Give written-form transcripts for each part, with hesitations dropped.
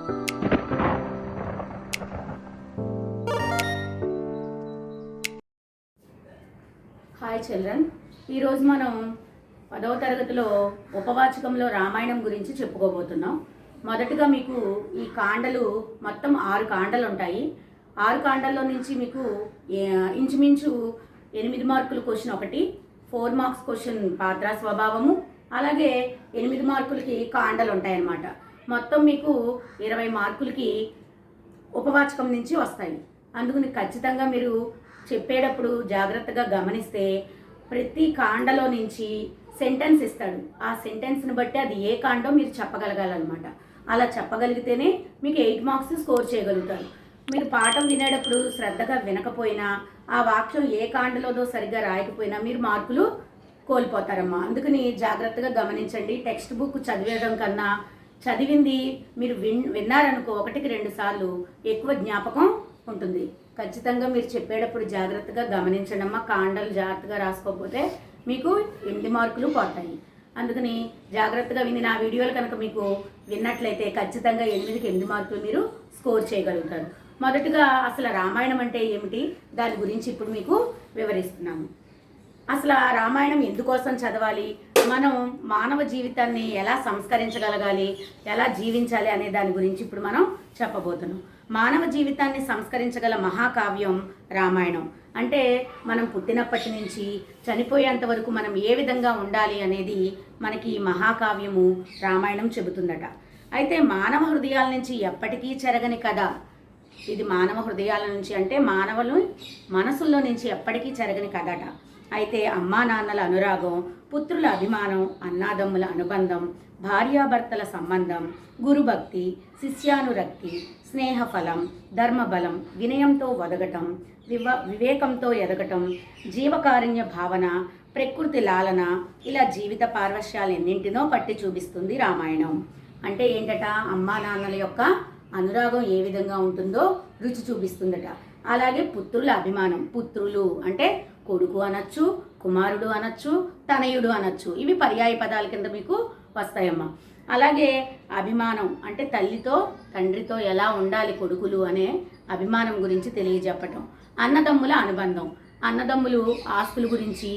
Hi children, ఈరోజు మనం 10వ తరగతిలో ఉపవాచకంలో రామాయణం గురించి చెప్పుకోబోతున్నాం. మొదటగా మీకు ఈ కాండలు మొత్తం 6 కాండలు ఉంటాయి. 6 కాండల్లో నుంచి మీకు ఇంచుమించు 8 మార్కుల క్వశ్చన్ ఒకటి, 4 మార్క్స్ క్వశ్చన్ పాత్ర స్వభావము, అలాగే 8 మార్కులకి కాండలు ఉంటాయన్నమాట. మొత్తం మీకు 20 మార్కులకి ఉపవాచకం నుంచి వస్తాయి. అందుకని ఖచ్చితంగా మీరు చెప్పేటప్పుడు జాగ్రత్తగా గమనిస్తే ప్రతి కాండలో నుంచి సెంటెన్స్ ఇస్తాడు. ఆ సెంటెన్స్ని బట్టి అది ఏ కాండో మీరు చెప్పగలగాలన్నమాట. అలా చెప్పగలిగితేనే మీకు 8 మార్క్స్ స్కోర్ చేయగలుగుతారు. మీరు పాఠం వినేటప్పుడు శ్రద్ధగా వినకపోయినా, ఆ వాక్యం ఏ కాండలోదో సరిగ్గా రాయకపోయినా మీరు మార్కులు కోల్పోతారమ్మా. అందుకని జాగ్రత్తగా గమనించండి. టెక్స్ట్ బుక్ చదివేయడం కన్నా చదివింది మీరు విన్నారనుకో 1కి 2 సార్లు ఎక్కువ జ్ఞాపకం ఉంటుంది. ఖచ్చితంగా మీరు చెప్పేటప్పుడు జాగ్రత్తగా గమనించండి అమ్మా. కాండలు జాగ్రత్తగా రాసుకోకపోతే మీకు 8 మార్కులు పోతాయి. అందుకని జాగ్రత్తగా విని నా వీడియోలు కనుక మీకు విన్నట్లయితే ఖచ్చితంగా 8కి 8 మార్కులు మీరు స్కోర్ చేయగలుగుతారు. మొదటగా అసలు రామాయణం అంటే ఏమిటి, దాని గురించి ఇప్పుడు మీకు వివరిస్తున్నాను. అసలు ఆ రామాయణం ఎందుకోసం చదవాలి, మనం మానవ జీవితాన్ని ఎలా సంస్కరించగలగాలి, ఎలా జీవించాలి అనే దాని గురించి ఇప్పుడు మనం చెప్పబోతున్నాం. మానవ జీవితాన్ని సంస్కరించగల మహాకావ్యం రామాయణం. అంటే మనం పుట్టినప్పటి నుంచి చనిపోయేంత వరకు మనం ఏ విధంగా ఉండాలి అనేది మనకి మహాకావ్యము రామాయణం చెబుతుందట. అయితే మానవ హృదయాల నుంచి ఎప్పటికీ చెరగని కథ ఇది. మానవ హృదయాల నుంచి అంటే మానవులు మనసుల్లో నుంచి ఎప్పటికీ చెరగని కథట. అయితే అమ్మా నాన్నల అనురాగం, పుత్రుల అభిమానం, అన్నాదమ్ముల అనుబంధం, భార్యాభర్తల సంబంధం, గురుభక్తి, శిష్యానురక్తి, స్నేహఫలం, ధర్మబలం, వినయంతో ఒదగటం, వివేకంతో ఎదగటం, జీవకారుణ్య భావన, ప్రకృతి లాలన, ఇలా జీవిత పార్వశ్యాలెన్నింటినో పట్టి చూపిస్తుంది రామాయణం. అంటే ఏంటట, అమ్మా నాన్నల యొక్క అనురాగం ఏ విధంగా ఉంటుందో రుచి చూపిస్తుందట. అలాగే పుత్రుల అభిమానం, పుత్రులు అంటే కొడుకు అనొచ్చు, కుమారుడు అనొచ్చు, తనయుడు అనొచ్చు. ఇవి పర్యాయ పదాల కింద మీకు వస్తాయమ్మా. అలాగే అభిమానం అంటే తల్లితో తండ్రితో ఎలా ఉండాలి కొడుకులు అనే అభిమానం గురించి తెలియజెప్పటం. అన్నదమ్ముల అనుబంధం, అన్నదమ్ములు ఆస్తుల గురించి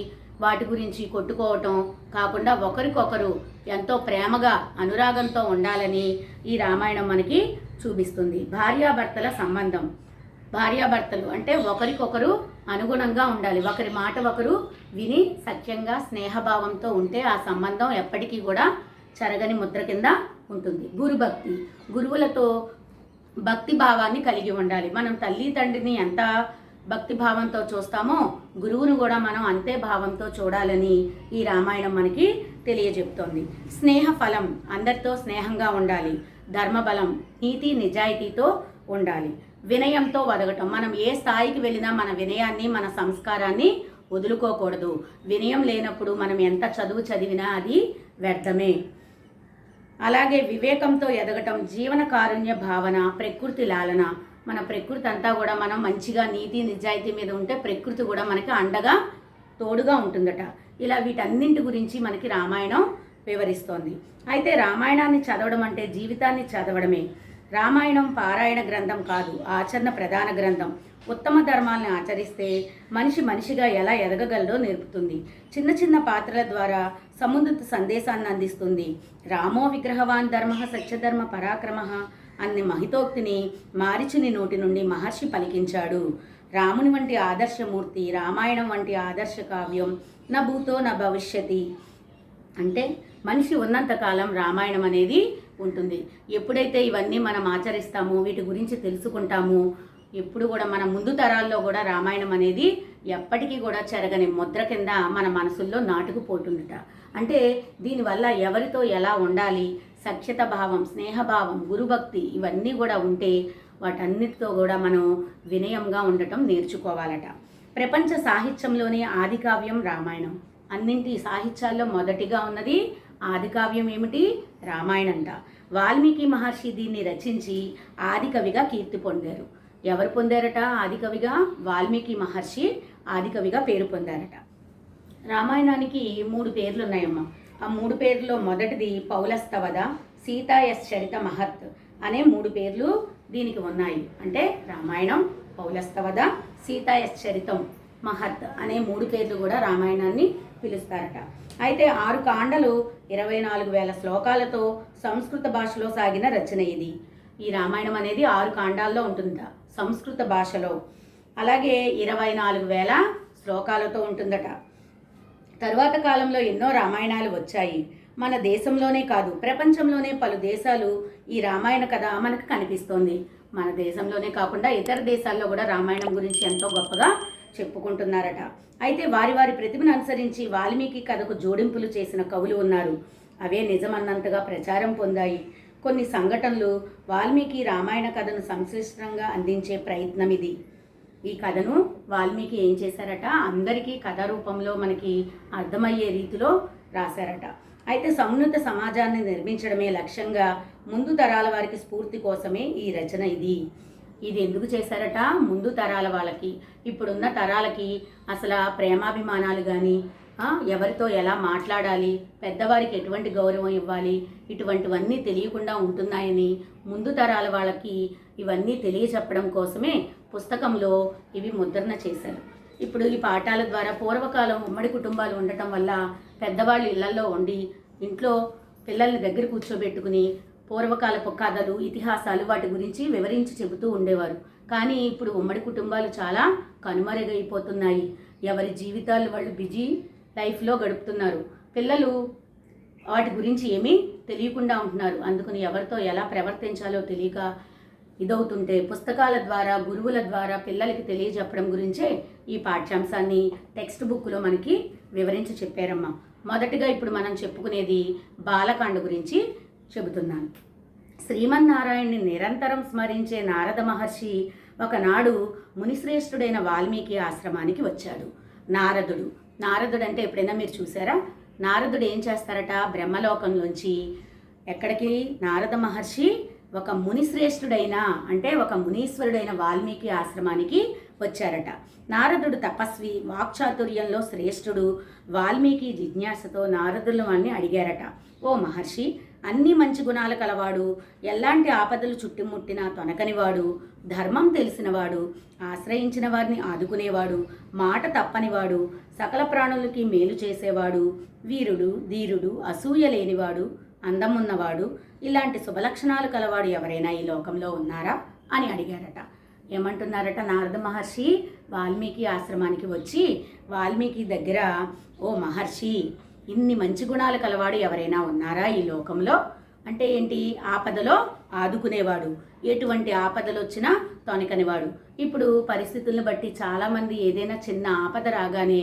వాటి గురించి కొట్టుకోవటం కాకుండా ఒకరికొకరు ఎంతో ప్రేమగా అనురాగంతో ఉండాలని ఈ రామాయణం మనకి చూపిస్తుంది. భార్యాభర్తల సంబంధం, భార్యాభర్తలు అంటే ఒకరికొకరు అనుగుణంగా ఉండాలి, ఒకరి మాట ఒకరు విని సఖ్యంగా స్నేహభావంతో ఉంటే ఆ సంబంధం ఎప్పటికీ కూడా చెరగని ముద్ర కింద ఉంటుంది. గురుభక్తి, గురువులతో భక్తి భావాన్ని కలిగి ఉండాలి. మనం తల్లి తండ్రిని ఎంత భక్తి భావంతో చూస్తామో గురువును కూడా మనం అంతే భావంతో చూడాలని ఈ రామాయణం మనకి తెలియజెప్తోంది. స్నేహ ఫలం, అందరితో స్నేహంగా ఉండాలి. ధర్మబలం, నీతి నిజాయితీతో ఉండాలి. వినయంతో వదగటం, మనం ఏ స్థాయికి వెళ్ళినా మన వినయాన్ని మన సంస్కారాన్ని వదులుకోకూడదు. వినయం లేనప్పుడు మనం ఎంత చదువు చదివినా అది వ్యర్థమే. అలాగే వివేకంతో ఎదగటం, జీవన కారుణ్య భావన, ప్రకృతి లాలన, మన ప్రకృతి అంతా కూడా మనం మంచిగా నీతి నిజాయితీ మీద ఉంటే ప్రకృతి కూడా మనకి అండగా తోడుగా ఉంటుందట. ఇలా వీటన్నింటి గురించి మనకి రామాయణం వివరిస్తోంది. అయితే రామాయణాన్ని చదవడం అంటే జీవితాన్ని చదవడమే. రామాయణం పారాయణ గ్రంథం కాదు, ఆచరణ ప్రధాన గ్రంథం. ఉత్తమ ధర్మాలను ఆచరిస్తే మనిషి మనిషిగా ఎలా ఎదగగలడో నేర్పుతుంది. చిన్న చిన్న పాత్రల ద్వారా సమున్నత సందేశాన్ని అందిస్తుంది. రామో విగ్రహవాన్ ధర్మ సత్యధర్మ పరాక్రమ అన్ని మహితోక్తిని మారీచుని నోటి నుండి మహర్షి పలికించాడు. రాముని వంటి ఆదర్శమూర్తి, రామాయణం వంటి ఆదర్శ కావ్యం నా భూతో నా భవిష్యతి. అంటే మనిషి ఉన్నంతకాలం రామాయణం అనేది ఉంటుంది. ఎప్పుడైతే ఇవన్నీ మనం ఆచరిస్తామో, వీటి గురించి తెలుసుకుంటామో, ఎప్పుడు కూడా మన ముందు తరాల్లో కూడా రామాయణం అనేది ఎప్పటికీ కూడా చెరగని ముద్ర కింద మన మనసుల్లో నాటుకుపోతుందట. అంటే దీనివల్ల ఎవరితో ఎలా ఉండాలి, సఖ్యత భావం, స్నేహభావం, గురుభక్తి ఇవన్నీ కూడా ఉంటే వాటన్నిటితో కూడా మనం వినయంగా ఉండటం నేర్చుకోవాలట. ప్రపంచ సాహిత్యంలోని ఆది కావ్యం రామాయణం. అన్నింటి సాహిత్యాల్లో మొదటిగా ఉన్నది ఆది కావ్యం ఏమిటి, రామాయణంట. వాల్మీకి మహర్షి దీన్ని రచించి ఆది కవిగా కీర్తి పొందారు. ఎవరు పొందారట ఆది కవిగా? వాల్మీకి మహర్షి ఆది కవిగా పేరు పొందారట. రామాయణానికి 3 పేర్లు ఉన్నాయమ్మా. ఆ 3 పేర్లలో మొదటిది పౌలస్తవద, సీతాయశ్చరిత మహత్, అనే 3 పేర్లు దీనికి ఉన్నాయి. అంటే రామాయణం, పౌలస్తవద, సీతాయశ్చరితం, మహత్ అనే 3 పేర్లు కూడా రామాయణాన్ని పిలుస్తారట. అయితే 6 కాండలు 24,000 శ్లోకాలతో సంస్కృత భాషలో సాగిన రచన ఇది. ఈ రామాయణం అనేది 6 కాండాల్లో ఉంటుందట సంస్కృత భాషలో. అలాగే 24,000 శ్లోకాలతో ఉంటుందట. తరువాత కాలంలో ఎన్నో రామాయణాలు వచ్చాయి. మన దేశంలోనే కాదు, ప్రపంచంలోనే పలు దేశాలు ఈ రామాయణ కథ మనకు కనిపిస్తోంది. మన దేశంలోనే కాకుండా ఇతర దేశాల్లో కూడా రామాయణం గురించి ఎంతో గొప్పగా చెప్పుకుంటున్నారట. అయితే వారి వారి ప్రతిభను అనుసరించి వాల్మీకి కథకు జోడింపులు చేసిన కవులు ఉన్నారు. అవే నిజమన్నంతగా ప్రచారం పొందాయి. కొన్ని సంఘటనలు వాల్మీకి రామాయణ కథను సంశ్లిష్టంగా అందించే ప్రయత్నం ఇది. ఈ కథను వాల్మీకి ఏం చేశారట, అందరికీ కథ రూపంలో మనకి అర్థమయ్యే రీతిలో రాశారట. అయితే సమున్నత సమాజాన్ని నిర్మించడమే లక్ష్యంగా ముందు తరాల వారికి స్ఫూర్తి కోసమే ఈ రచన ఇది ఎందుకు చేశారట, ముందు తరాల వాళ్ళకి, ఇప్పుడున్న తరాలకి అసలు ప్రేమాభిమానాలు కానీ, ఎవరితో ఎలా మాట్లాడాలి, పెద్దవారికి ఎటువంటి గౌరవం ఇవ్వాలి, ఇటువంటివన్నీ తెలియకుండా ఉంటున్నాయని ముందు తరాల వాళ్ళకి ఇవన్నీ తెలియచెప్పడం కోసమే పుస్తకంలో ఇవి ముద్రణ చేశారు. ఇప్పుడు ఈ పాఠాల ద్వారా పూర్వకాలం ఉమ్మడి కుటుంబాలు ఉండటం వల్ల పెద్దవాళ్ళు ఇళ్లలో ఉండి ఇంట్లో పిల్లల్ని దగ్గర కూర్చోబెట్టుకుని పూర్వకాలపు కథలు, ఇతిహాసాలు వాటి గురించి వివరించి చెబుతూ ఉండేవారు. కానీ ఇప్పుడు ఉమ్మడి కుటుంబాలు చాలా కనుమరుగైపోతున్నాయి. ఎవరి జీవితాలు వాళ్ళు బిజీ లైఫ్లో గడుపుతున్నారు. పిల్లలు వాటి గురించి ఏమీ తెలియకుండా ఉంటున్నారు. అందుకని ఎవరితో ఎలా ప్రవర్తించాలో తెలియక ఇదవుతుంటే పుస్తకాల ద్వారా, గురువుల ద్వారా పిల్లలకి తెలియజెప్పడం గురించే ఈ పాఠ్యాంశాన్ని టెక్స్ట్ బుక్లో మనకి వివరించి చెప్పారమ్మా. మొదటిగా ఇప్పుడు మనం చెప్పుకునేది బాలకాండ గురించి చెబుతున్నాను. శ్రీమన్నారాయణ్ణి నిరంతరం స్మరించే నారద మహర్షి ఒకనాడు మునిశ్రేష్ఠుడైన వాల్మీకి ఆశ్రమానికి వచ్చాడు. నారదుడు అంటే ఎప్పుడైనా మీరు చూసారా? నారదుడు ఏం చేస్తారట, బ్రహ్మలోకంలోంచి ఎక్కడికి, నారద మహర్షి ఒక మునిశ్రేష్ఠుడైన అంటే ఒక మునీశ్వరుడైన వాల్మీకి ఆశ్రమానికి వచ్చారట. నారదుడు తపస్వి, వాక్చాతుర్యంలో శ్రేష్ఠుడు. వాల్మీకి జిజ్ఞాసతో నారదులు వాణ్ణి అడిగారట, ఓ మహర్షి, అన్ని మంచి గుణాలు కలవాడు, ఎలాంటి ఆపదలు చుట్టుముట్టినా తొనకనివాడు, ధర్మం తెలిసినవాడు, ఆశ్రయించిన వారిని ఆదుకునేవాడు, మాట తప్పనివాడు, సకల ప్రాణులకి మేలు చేసేవాడు, వీరుడు, ధీరుడు, అసూయ లేనివాడు, అందమున్నవాడు, ఇలాంటి శుభలక్షణాలు కలవాడు ఎవరైనా ఈ లోకంలో ఉన్నారా అని అడిగారట. ఏమంటున్నారట నారద మహర్షి వాల్మీకి ఆశ్రమానికి వచ్చి వాల్మీకి దగ్గర, ఓ మహర్షి, ఇన్ని మంచి గుణాలు కలవాడు ఎవరైనా ఉన్నారా ఈ లోకంలో? అంటే ఏంటి, ఆపదలో ఆదుకునేవాడు, ఎటువంటి ఆపదలు వచ్చినా తొనకనివాడు. ఇప్పుడు పరిస్థితులను బట్టి చాలామంది ఏదైనా చిన్న ఆపద రాగానే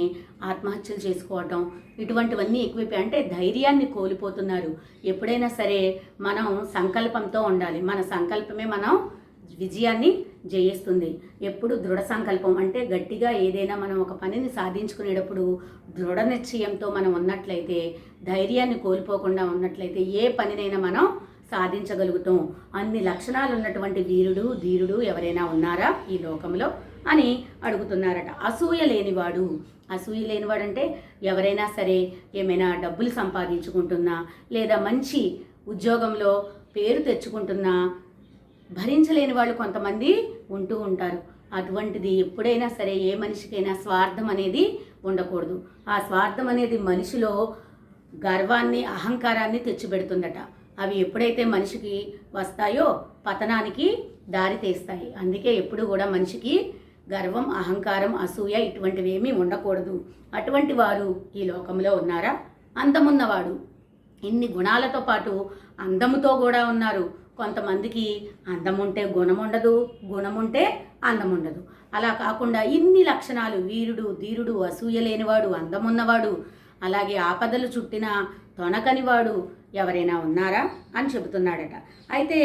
ఆత్మహత్యలు చేసుకోవటం ఇటువంటివన్నీ ఎక్కువైపోయి, అంటే ధైర్యాన్ని కోల్పోతున్నారు. ఎప్పుడైనా సరే మనం సంకల్పంతో ఉండాలి. మన సంకల్పమే మనం విజయాన్ని జయిస్తుంది. ఎప్పుడు దృఢ సంకల్పం అంటే గట్టిగా ఏదైనా మనం ఒక పనిని సాధించుకునేటప్పుడు దృఢ నిశ్చయంతో మనం ఉన్నట్లయితే, ధైర్యాన్ని కోల్పోకుండా ఉన్నట్లయితే ఏ పనినైనా మనం సాధించగలుగుతాం. అన్ని లక్షణాలు ఉన్నటువంటి వీరుడు, ధీరుడు ఎవరైనా ఉన్నారా ఈ లోకంలో అని అడుగుతున్నారట. అసూయ లేనివాడు అంటే ఎవరైనా సరే ఏమైనా డబ్బులు సంపాదించుకుంటున్నా లేదా మంచి ఉద్యోగంలో పేరు తెచ్చుకుంటున్నా భరించలేని వాళ్ళు కొంతమంది ఉంటూ ఉంటారు. అటువంటిది ఎప్పుడైనా సరే ఏ మనిషికైనా స్వార్థం అనేది ఉండకూడదు. ఆ స్వార్థం అనేది మనిషిలో గర్వాన్ని, అహంకారాన్ని తెచ్చిపెడుతుందట. అవి ఎప్పుడైతే మనిషికి వస్తాయో పతనానికి దారి తీస్తాయి. అందుకే ఎప్పుడు కూడా మనిషికి గర్వం, అహంకారం, అసూయ ఇటువంటివి ఏమీ ఉండకూడదు. అటువంటి వారు ఈ లోకంలో ఉన్నారా? అందమున్నవాడు, ఇన్ని గుణాలతో పాటు అందముతో కూడా ఉన్నారు. కొంతమందికి అందం ఉంటే గుణం ఉండదు, గుణం ఉంటే అందం ఉండదు. అలా కాకుండా ఇన్ని లక్షణాలు, వీరుడు, ధీరుడు, అసూయ లేనివాడు, అందమున్నవాడు, అలాగే ఆపదలు చుట్టిన తొనకనివాడు ఎవరైనా ఉన్నారా అని చెబుతున్నాడట. అయితే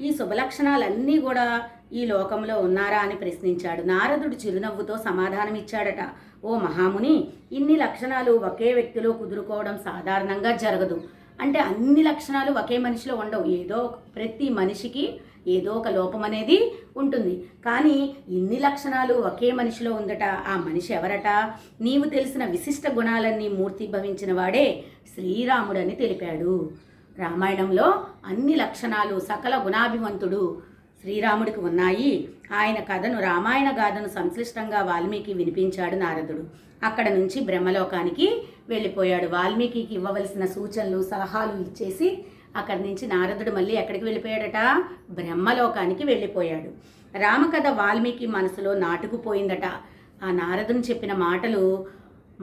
ఈ శుభలక్షణాలన్నీ కూడా ఈ లోకంలో ఉన్నారా అని ప్రశ్నించాడు. నారదుడు చిరునవ్వుతో సమాధానం ఇచ్చాడట, ఓ మహాముని, ఇన్ని లక్షణాలు ఒకే వ్యక్తిలో కుదురుకోవడం సాధారణంగా జరగదు. అంటే అన్ని లక్షణాలు ఒకే మనిషిలో ఉండవు. ప్రతి మనిషికి ఏదో ఒక లోపం అనేది ఉంటుంది. కానీ ఇన్ని లక్షణాలు ఒకే మనిషిలో ఉందట. ఆ మనిషి ఎవరట? నీవు తెలిసిన విశిష్ట గుణాలన్నీ మూర్తిభవించిన వాడే శ్రీరాముడని తెలిపాడు. రామాయణంలో అన్ని లక్షణాలు సకల గుణాభివంతుడు శ్రీరాముడికి ఉన్నాయి. ఆయన కథను రామాయణ గాథను సంక్లిష్టంగా వాల్మీకి వినిపించాడు నారదుడు. అక్కడ నుంచి బ్రహ్మలోకానికి వెళ్ళిపోయాడు. వాల్మీకి ఇవ్వవలసిన సూచనలు సలహాలు ఇచ్చేసి అక్కడి నుంచి నారదుడు మళ్ళీ ఎక్కడికి వెళ్ళిపోయాడట? బ్రహ్మలోకానికి వెళ్ళిపోయాడు. రామకథ వాల్మీకి మనసులో నాటుకుపోయిందట. ఆ నారదుని చెప్పిన మాటలు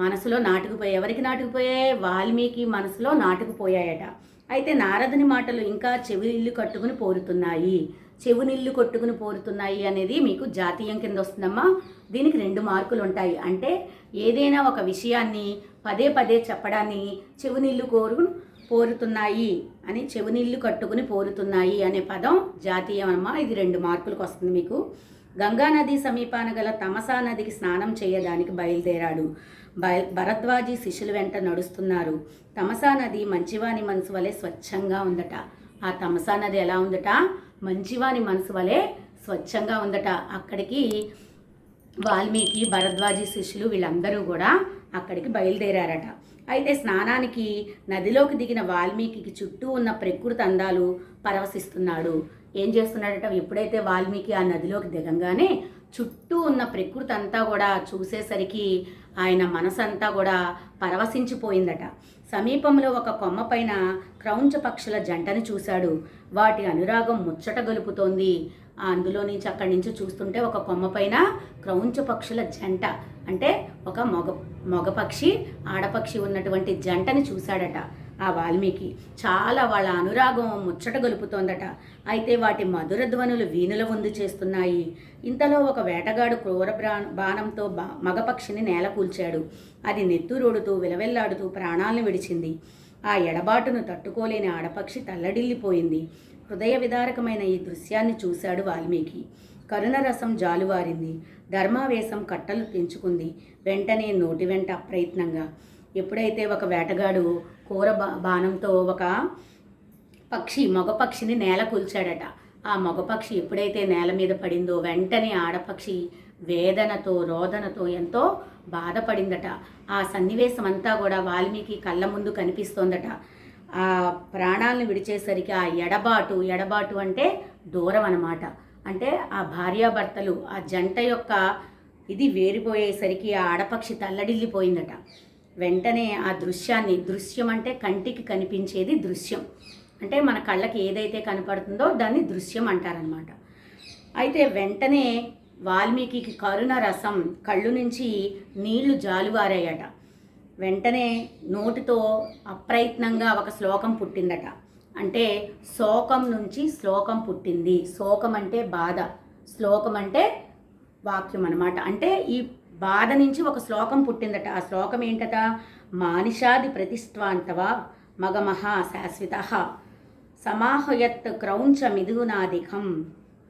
మనసులో నాటుకుపోయాయి. ఎవరికి నాటుకుపోయాయి? వాల్మీకి మనసులో నాటుకుపోయాయట. అయితే నారదుని మాటలు ఇంకా చెవినిల్లు కట్టుకుని పోరుతున్నాయి. చెవునిల్లు కొట్టుకుని పోరుతున్నాయి అనేది మీకు జాతీయం కింద వస్తుందమ్మా. దీనికి 2 మార్కులు ఉంటాయి. అంటే ఏదైనా ఒక విషయాన్ని పదే పదే చెప్పడాన్ని చెవునిల్లు పోరుతున్నాయి అని, చెవునిల్లు కట్టుకుని పోరుతున్నాయి అనే పదం జాతీయం అమ్మా. ఇది 2 మార్కులకు వస్తుంది మీకు. గంగా నది సమీపాన గల తమసా నదికి స్నానం చేయడానికి బయలుదేరాడు. భరద్వాజీ శిష్యుల వెంట నడుస్తున్నారు. తమసా నది మంచివాని మనసు వలె స్వచ్ఛంగా ఉందట. ఆ తమసా నది ఎలా ఉందట? మంచివాని మనసు వలె స్వచ్ఛంగా ఉందట. అక్కడికి వాల్మీకి, భరద్వాజీ శిష్యులు వీళ్ళందరూ కూడా అక్కడికి బయలుదేరారట. అయితే స్నానానికి నదిలోకి దిగిన వాల్మీకి చుట్టూ ఉన్న ప్రకృతి అందాలు పరవశిస్తున్నాడు. ఏం చేస్తున్నాడట? ఎప్పుడైతే వాల్మీకి ఆ నదిలోకి దిగంగానే చుట్టూ ఉన్న ప్రకృతి అంతా కూడా చూసేసరికి ఆయన మనసంతా కూడా పరవశించిపోయిందట. సమీపంలో ఒక కొమ్మ పైన క్రౌంచ పక్షుల జంటని చూశాడు. వాటి అనురాగం ముచ్చట గొలుపుతోంది. అందులో నుంచి అక్కడి నుంచి చూస్తుంటే ఒక కొమ్మ పైన క్రౌంచ పక్షుల జంట, అంటే ఒక మగ పక్షి ఆడపక్షి ఉన్నటువంటి జంటని చూశాడట ఆ వాల్మీకి. చాలా వాళ్ళ అనురాగం ముచ్చట గొలుపుతోందట. అయితే వాటి మధుర ధ్వనులు వీణుల ముందు చేస్తున్నాయి. ఇంతలో ఒక వేటగాడు క్రూర బాణంతో మగపక్షిని నేల కూల్చాడు. అది నెత్తురోడుతూ విలవెల్లాడుతూ ప్రాణాలను విడిచింది. ఆ ఎడబాటును తట్టుకోలేని ఆడపక్షి తల్లడిల్లిపోయింది. హృదయ విదారకమైన ఈ దృశ్యాన్ని చూశాడు వాల్మీకి. కరుణరసం జాలువారింది. ధర్మావేశం కట్టలు తెంచుకుంది. వెంటనే నోటి వెంట అప్రయత్నంగా ఎప్పుడైతే ఒక వేటగాడు కూర బాణంతో ఒక మగ పక్షిని నేల కూల్చాడట. ఆ మగపక్షి ఎప్పుడైతే నేల మీద పడిందో వెంటనే ఆడపక్షి వేదనతో రోదనతో ఎంతో బాధపడిందట. ఆ సన్నివేశం అంతా కూడా వాల్మీకి కళ్ళ ముందు కనిపిస్తోందట. ఆ ప్రాణాలను విడిచేసరికి ఆ ఎడబాటు అంటే దూరం అన్నమాట. అంటే ఆ భార్యాభర్తలు ఆ జంట యొక్క ఇది వేరిపోయేసరికి ఆ ఆడపక్షి తల్లడిల్లిపోయిందట. వెంటనే ఆ దృశ్యం అంటే కంటికి కనిపించేది దృశ్యం, అంటే మన కళ్ళకి ఏదైతే కనపడుతుందో దాన్ని దృశ్యం అంటారనమాట. అయితే వెంటనే వాల్మీకి కరుణ రసం కళ్ళు నుంచి నీళ్లు జాలువారాయట. వెంటనే నోటితో అప్రయత్నంగా ఒక శ్లోకం పుట్టిందట. అంటే శోకం నుంచి శ్లోకం పుట్టింది. శోకం అంటే బాధ, శ్లోకం అంటే వాక్యం అన్నమాట. అంటే ఈ బాధ నుంచి ఒక శ్లోకం పుట్టిందట. ఆ శ్లోకం ఏంటట? మానిషాది ప్రతిష్ఠాంతవా మగమహా శాశ్వత సమాహయత్ క్రౌంచ మిథునాదికం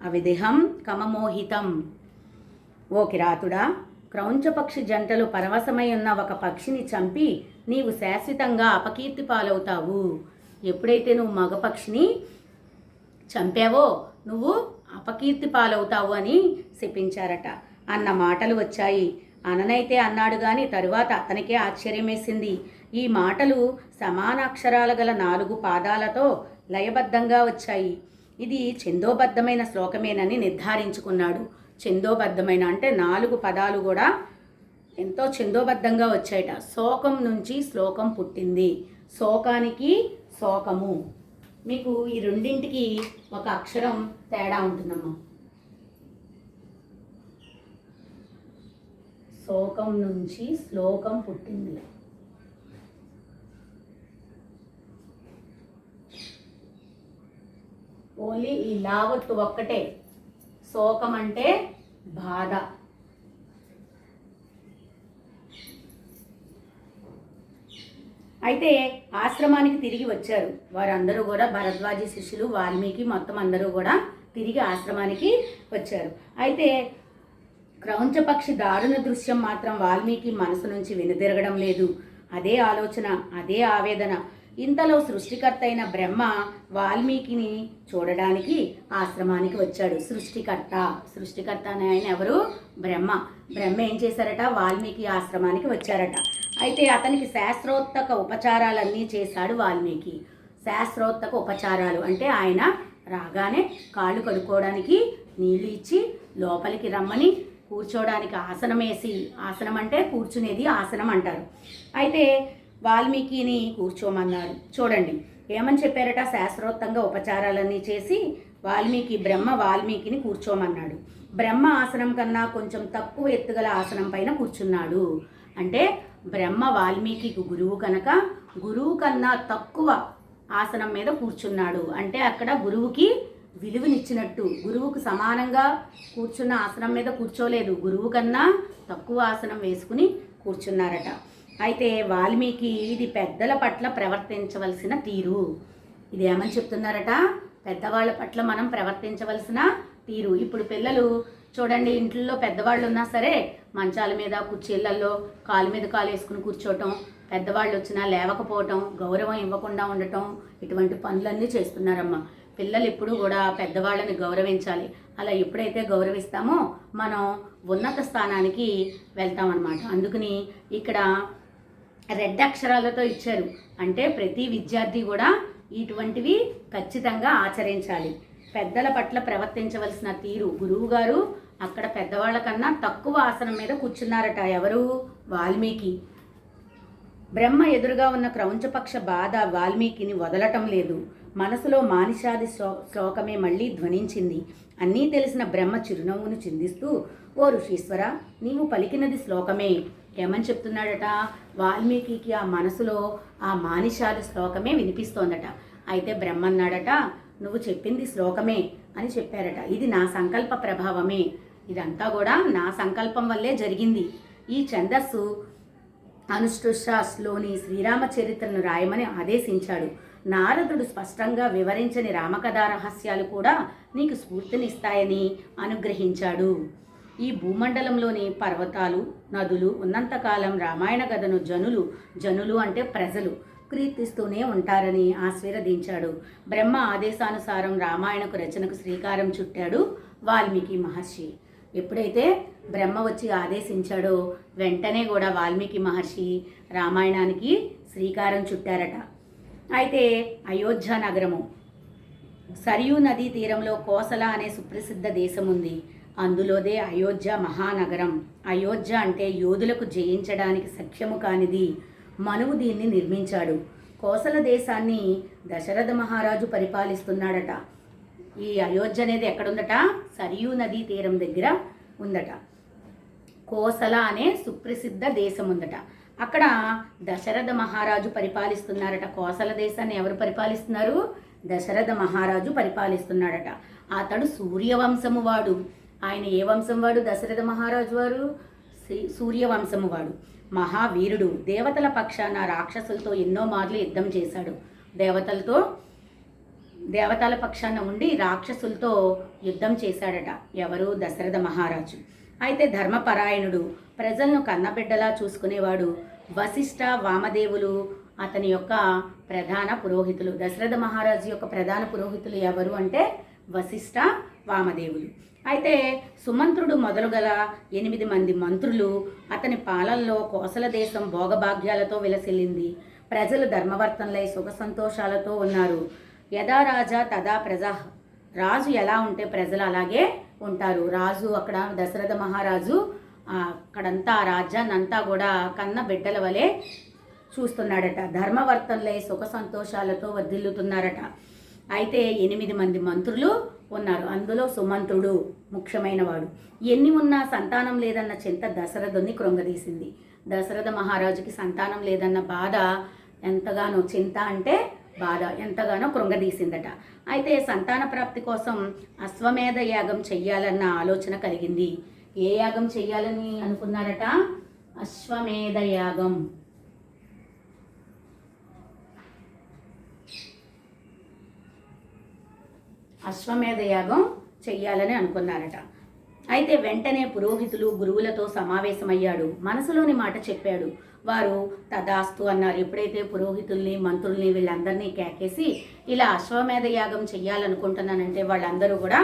అవిదిహం కమమోహితం. ఓ కిరాతుడా, క్రౌంచపక్షి జంటలు పరవశమై ఉన్న ఒక పక్షిని చంపి నీవు శాశ్వతంగా అపకీర్తి పాలవుతావు. ఎప్పుడైతే నువ్వు మగపక్షిని చంపావో నువ్వు అపకీర్తి పాలవుతావు అని శపించారట. అన్న మాటలు వచ్చాయి. అననైతే అన్నాడు కానీ తరువాత అతనికే ఆశ్చర్యం వేసింది. ఈ మాటలు సమానాక్షరాలు గల 4 పాదాలతో లయబద్ధంగా వచ్చాయి. ఇది ఛందోబద్ధమైన శ్లోకమేనని నిర్ధారించుకున్నాడు. ఛందోబద్ధమైన అంటే 4 పదాలు కూడా ఎంతో ఛందోబద్ధంగా వచ్చాయట. శోకం నుంచి శ్లోకం పుట్టింది. శోకానికి శోకము. మీకు ఈ రెండింటికి ఒక అక్షరం తేడా ఉంటుందమ్మా. శోకం నుంచి శ్లోకం పుట్టింది. ఓన్లీ ఈ లావత్తు ఒక్కటే. శోకం అంటే బాధ. అయితే ఆశ్రమానికి తిరిగి వచ్చారు వారందరూ కూడా. భరద్వాజీ శిష్యులు, వాల్మీకి మొత్తం అందరూ కూడా తిరిగి ఆశ్రమానికి వచ్చారు. అయితే క్రౌంచపక్షి దారుణ దృశ్యం మాత్రం వాల్మీకి మనసు నుంచి వెనుదిరగడం లేదు. అదే ఆలోచన, అదే ఆవేదన. ఇంతలో సృష్టికర్త అయిన బ్రహ్మ వాల్మీకిని చూడడానికి ఆశ్రమానికి వచ్చాడు. సృష్టికర్త అనే ఆయన ఎవరు? బ్రహ్మ ఏం చేశారట? వాల్మీకి ఆశ్రమానికి వచ్చారట. అయితే అతనికి శాస్త్రోక్త ఉపచారాలన్నీ చేశాడు వాల్మీకి. శాస్త్రోక్త ఉపచారాలు అంటే ఆయన రాగానే కాళ్ళు కడుక్కోవడానికి నీళ్లు ఇచ్చి లోపలికి రమ్మని కూర్చోవడానికి ఆసనం వేసి, ఆసనం అంటే కూర్చునేది ఆసనం అంటారు. అయితే వాల్మీకిని కూర్చోమన్నారు. చూడండి ఏమని చెప్పారట, శాస్త్రోక్తంగా ఉపచారాలన్నీ చేసి బ్రహ్మ వాల్మీకిని కూర్చోమన్నాడు. బ్రహ్మ ఆసనం కన్నా కొంచెం తక్కువ ఎత్తుగల ఆసనం పైన కూర్చున్నాడు. అంటే బ్రహ్మ వాల్మీకి గురువు కనుక గురువు కన్నా తక్కువ ఆసనం మీద కూర్చున్నాడు. అంటే అక్కడ గురువుకి విలువనిచ్చినట్టు, గురువుకు సమానంగా కూర్చున్న ఆసనం మీద కూర్చోలేదు, గురువు కన్నా తక్కువ ఆసనం వేసుకుని కూర్చున్నారట. అయితే వాల్మీకి ఇది పెద్దల పట్ల ప్రవర్తించవలసిన తీరు. ఇది ఏమని చెప్తున్నారట, పెద్దవాళ్ళ పట్ల మనం ప్రవర్తించవలసిన తీరు. ఇప్పుడు పిల్లలు చూడండి, ఇంట్లో పెద్దవాళ్ళు ఉన్నా సరే మంచాల మీద కుర్చీళ్ళల్లో కాలు మీద కాలు వేసుకుని కూర్చోవటం, పెద్దవాళ్ళు వచ్చినా లేవకపోవటం, గౌరవం ఇవ్వకుండా ఉండటం, ఇటువంటి పనులన్నీ చేస్తున్నారమ్మా. పిల్లలు ఎప్పుడు కూడా పెద్దవాళ్ళని గౌరవించాలి. అలా ఎప్పుడైతే గౌరవిస్తామో మనం ఉన్నత స్థానానికి వెళ్తామన్నమాట. అందుకని ఇక్కడ రెడ్ అక్షరాలతో ఇచ్చారు. అంటే ప్రతి విద్యార్థి కూడా ఇటువంటివి ఖచ్చితంగా ఆచరించాలి. పెద్దల పట్ల ప్రవర్తించవలసిన తీరు. గురువు గారు అక్కడ పెద్దవాళ్ళ కన్నా తక్కువ ఆసనం మీద కూర్చున్నారట. ఎవరు? వాల్మీకి. బ్రహ్మ ఎదురుగా ఉన్న క్రౌంచపక్ష బాధ వాల్మీకిని వదలటం లేదు. మనసులో మానిషాది శ్లోకమే మళ్ళీ ధ్వనించింది. అన్నీ తెలిసిన బ్రహ్మ చిరునవ్వును చిందిస్తూ, ఓ ఋషీశ్వర, నీవు పలికినది శ్లోకమే. ఏమని చెప్తున్నాడట, వాల్మీకి ఆ మనసులో ఆ మానిషాది శ్లోకమే వినిపిస్తోందట. అయితే బ్రహ్మ అన్నాడట, నువ్వు చెప్పింది శ్లోకమే అని చెప్పారట. ఇది నా సంకల్ప ప్రభావమే, ఇదంతా కూడా నా సంకల్పం వల్లే జరిగింది. ఈ ఛందస్సు అనుష్ఠుష్లోని శ్రీరామ చరిత్రను రాయమని ఆదేశించాడు. నారదుడు స్పష్టంగా వివరించని రామకథా రహస్యాలు కూడా నీకు స్ఫూర్తినిస్తాయని అనుగ్రహించాడు. ఈ భూమండలంలోని పర్వతాలు, నదులు ఉన్నంతకాలం రామాయణ కథను జనులు అంటే ప్రజలు కీర్తిస్తూనే ఉంటారని ఆశీర్వదించాడు. బ్రహ్మ ఆదేశానుసారం రామాయణకు రచనకు శ్రీకారం చుట్టాడు వాల్మీకి మహర్షి. ఎప్పుడైతే బ్రహ్మ వచ్చి ఆదేశించాడో వెంటనే కూడా వాల్మీకి మహర్షి రామాయణానికి శ్రీకారం చుట్టారట. అయితే అయోధ్య నగరము, సరియూ నదీ తీరంలో కోసల అనే సుప్రసిద్ధ దేశం ఉంది. అందులోదే అయోధ్య మహానగరం. అయోధ్య అంటే యోధులకు జయించడానికి సఖ్యము కానిది. మనువు దీన్ని నిర్మించాడు. కోసల దేశాన్ని దశరథ మహారాజు పరిపాలిస్తున్నాడట. ఈ అయోధ్య అనేది ఎక్కడుందట, సరియూ నదీ తీరం దగ్గర ఉందట. కోసల అనే సుప్రసిద్ధ దేశం ఉందట. అక్కడ దశరథ మహారాజు పరిపాలిస్తున్నారట. కోసల దేశాన్ని ఎవరు పరిపాలిస్తున్నారు? దశరథ మహారాజు పరిపాలిస్తున్నాడట. అతడు సూర్యవంశము వాడు. ఆయన ఏ వంశం వాడు? దశరథ మహారాజు వారు సూర్యవంశము వాడు. మహావీరుడు. దేవతల పక్షాన రాక్షసులతో ఎన్నో మార్లు యుద్ధం చేశాడు. దేవతల పక్షాన ఉండి రాక్షసులతో యుద్ధం చేశాడట. ఎవరు? దశరథ మహారాజు. అయితే ధర్మపరాయణుడు, ప్రజలను కన్నబిడ్డలా చూసుకునేవాడు. వశిష్ఠ, వామదేవులు అతని యొక్క ప్రధాన పురోహితులు. దశరథ మహారాజు యొక్క ప్రధాన పురోహితులు ఎవరు అంటే వశిష్ఠ, వామదేవులు. అయితే సుమంత్రుడు మొదలుగల 8 మంది మంత్రులు. అతని పాలనలో కోసల దేశం భోగభాగ్యాలతో విలసిల్లింది. ప్రజలు ధర్మవర్తనలై సుఖ సంతోషాలతో ఉన్నారు. యథా రాజా తదా ప్రజా. రాజు ఎలా ఉంటే ప్రజలు అలాగే ఉంటారు. రాజు అక్కడ దశరథ మహారాజు అక్కడంతా ఆ రాజ్యాన్ని అంతా కూడా కన్న బిడ్డల వలె చూస్తున్నాడట. ధర్మవర్తనలై సుఖ సంతోషాలతో వర్ధిల్లుతున్నారట. అయితే 8 మంది మంత్రులు ఉన్నారు. అందులో సుమంత్రుడు ముఖ్యమైన వాడు. ఎన్ని ఉన్నా సంతానం లేదన్న చింత దశరథుని కృంగదీసింది. దశరథ మహారాజుకి సంతానం లేదన్న బాధ ఎంతగానో, చింత అంటే బాధ ఎంతగానో కృంగదీసిందట. అయితే సంతాన ప్రాప్తి కోసం అశ్వమేధ యాగం చెయ్యాలన్న ఆలోచన కలిగింది. ఏ యాగం చెయ్యాలని అనుకున్నారట? అశ్వమేధ యాగం. అశ్వమేధ యాగం చెయ్యాలని అనుకున్నారట. అయితే వెంటనే పురోహితులు గురువులతో సమావేశమయ్యాడు. మనసులోని మాట చెప్పాడు. వారు తదాస్తు అన్నారు. ఎప్పుడైతే పురోహితుల్ని, మంత్రుల్ని వీళ్ళందరినీ కేకేసి ఇలా అశ్వమేధ యాగం చెయ్యాలనుకుంటున్నానంటే వాళ్ళందరూ కూడా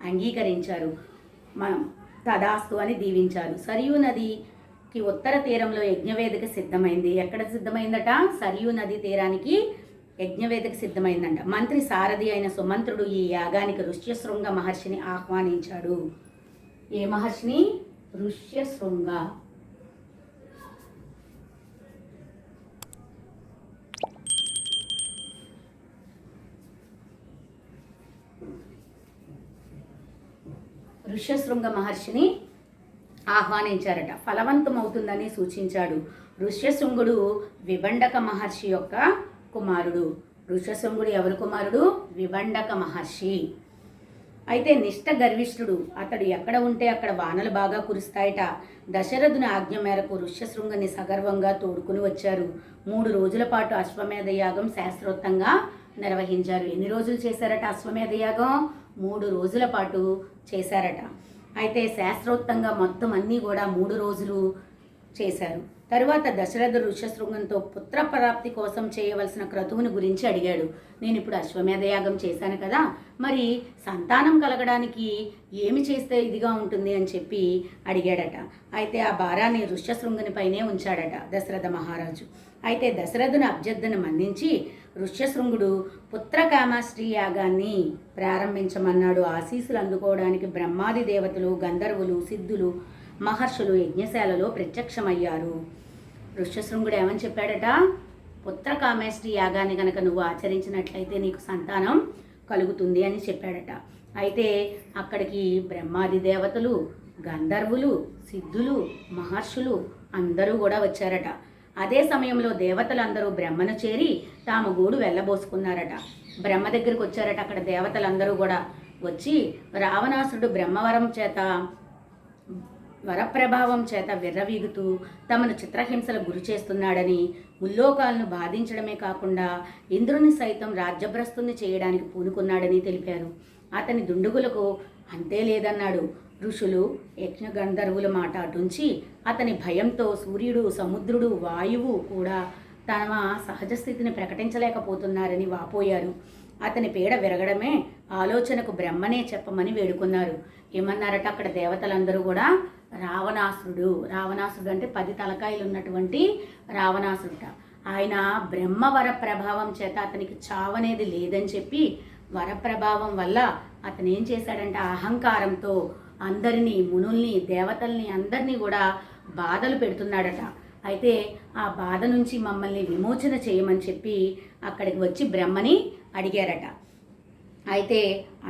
అంగీకరించారు. తదాస్తు అని దీవించారు. సరియూ నదికి ఉత్తర తీరంలో యజ్ఞవేదిక సిద్ధమైంది. ఎక్కడ సిద్ధమైందట? సరియూ నది తీరానికి యజ్ఞవేదిక సిద్ధమైందంట. మంత్రి సారథి అయిన సుమంత్రుడు ఈ యాగానికి ఋష్యశృంగ మహర్షిని ఆహ్వానించాడు. ఏ మహర్షిని? ఋష్యశృంగ. ఋష్యశృంగ మహర్షిని ఆహ్వానించారట. ఫలవంతమవుతుందని సూచించాడు. ఋష్యశృంగుడు విభండక మహర్షి యొక్క కుమారుడు. ఋష్యశృంగుడు ఎవరి కుమారుడు? విభండక మహర్షి. అయితే నిష్ఠ గర్విష్ఠుడు. అతడు ఎక్కడ ఉంటే అక్కడ వానలు బాగా కురుస్తాయట. దశరథుని ఆజ్ఞ మేరకు ఋష్యశృంగుని సగర్వంగా తోడుకుని వచ్చారు. 3 రోజుల పాటు అశ్వమేధ యాగం శాస్త్రోక్తంగా నిర్వహించారు. ఎన్ని రోజులు చేశారట అశ్వమేధ యాగం? 3 రోజుల పాటు చేశారట. అయితే శాస్త్రోక్తంగా మొత్తం అన్నీ కూడా 3 రోజులు చేశారు. తరువాత దశరథుడు ఋష్యశృంగంతో పుత్రప్రాప్తి కోసం చేయవలసిన క్రతువుని గురించి అడిగాడు. నేను ఇప్పుడు అశ్వమేధ యాగం చేశాను కదా, మరి సంతానం కలగడానికి ఏమి చేస్తే ఇదిగా ఉంటుంది అని చెప్పి అడిగాడట. అయితే ఆ భారాన్ని ఋష్యశృంగుని పైనే ఉంచాడట దశరథ మహారాజు. అయితే దశరథుని అభ్యర్థన మన్నించి ఋష్యశృంగుడు పుత్రకామాశ్రీ యాగాన్ని ప్రారంభించమన్నాడు. ఆశీస్సులు అందుకోవడానికి బ్రహ్మాది దేవతలు, గంధర్వులు, సిద్ధులు, మహర్షులు యజ్ఞశాలలో ప్రత్యక్షమయ్యారు. ఋష్యశృంగుడు ఏమని చెప్పాడట? పుత్రకామేష్టి యాగాన్ని కనుక నువ్వు ఆచరించినట్లయితే నీకు సంతానం కలుగుతుంది అని చెప్పాడట. అయితే అక్కడికి బ్రహ్మాది దేవతలు, గంధర్వులు, సిద్ధులు, మహర్షులు అందరూ కూడా వచ్చారట. అదే సమయంలో దేవతలందరూ బ్రహ్మను చేరి తాము గూడు వెళ్ళబోసుకున్నారట. బ్రహ్మ దగ్గరికి వచ్చారట. అక్కడ దేవతలందరూ కూడా వచ్చి రావణాసురుడు బ్రహ్మవరం చేత, వరప్రభావం చేత విర్రవీగుతూ తమను చిత్రహింసలు గురి చేస్తున్నాడని, ముల్లోకాలను బాధించడమే కాకుండా ఇంద్రుని సైతం రాజ్యభ్రస్తుని చేయడానికి పూనుకున్నాడని తెలిపారు. అతని దుండుగులకు అంతే లేదన్నాడు. ఋషులు, యజ్ఞ గంధర్వుల మాట అటుంచి అతని భయంతో సూర్యుడు, సముద్రుడు, వాయువు కూడా తమ సహజ స్థితిని ప్రకటించలేకపోతున్నారని వాపోయారు. అతని పీడ విరగడమే ఆలోచనకు బ్రహ్మనే చెప్పమని వేడుకున్నారు. ఏమన్నారట అక్కడ దేవతలందరూ కూడా? రావణాసురుడు అంటే 10 తలకాయలు ఉన్నటువంటి రావణాసురుట. ఆయన బ్రహ్మ వర ప్రభావం చేత అతనికి చావనేది లేదని చెప్పి, వరప్రభావం వల్ల అతను ఏం చేశాడంటే అహంకారంతో అందరినీ, మునుల్ని, దేవతల్ని అందరినీ కూడా బాధలు పెడుతున్నాడట. అయితే ఆ బాధ నుంచి మమ్మల్ని విమోచన చేయమని చెప్పి అక్కడికి వచ్చి బ్రహ్మని అడిగారట. అయితే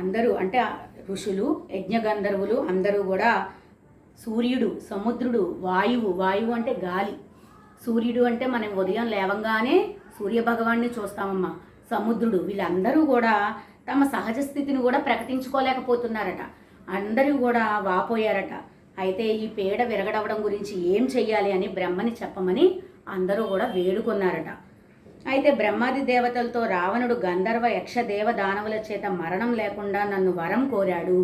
అందరూ అంటే ఋషులు, యజ్ఞగంధర్వులు అందరూ కూడా సూర్యుడు, సముద్రుడు, వాయువు అంటే గాలి, సూర్యుడు అంటే మనం ఉదయం లేవంగానే సూర్యభగవాన్ని చూస్తామమ్మా, సముద్రుడు, వీళ్ళందరూ కూడా తమ సహజ స్థితిని కూడా ప్రకటించుకోలేకపోతున్నారట. అందరూ కూడా వాపోయారట. అయితే ఈ పీడ విరగడవడం గురించి ఏం చెయ్యాలి అని బ్రహ్మని చెప్పమని అందరూ కూడా వేడుకున్నారట. అయితే బ్రహ్మాది దేవతలతో రావణుడు గంధర్వ, యక్ష, దేవ, దానవుల చేత మరణం లేకుండా నన్ను వరం కోరాడు.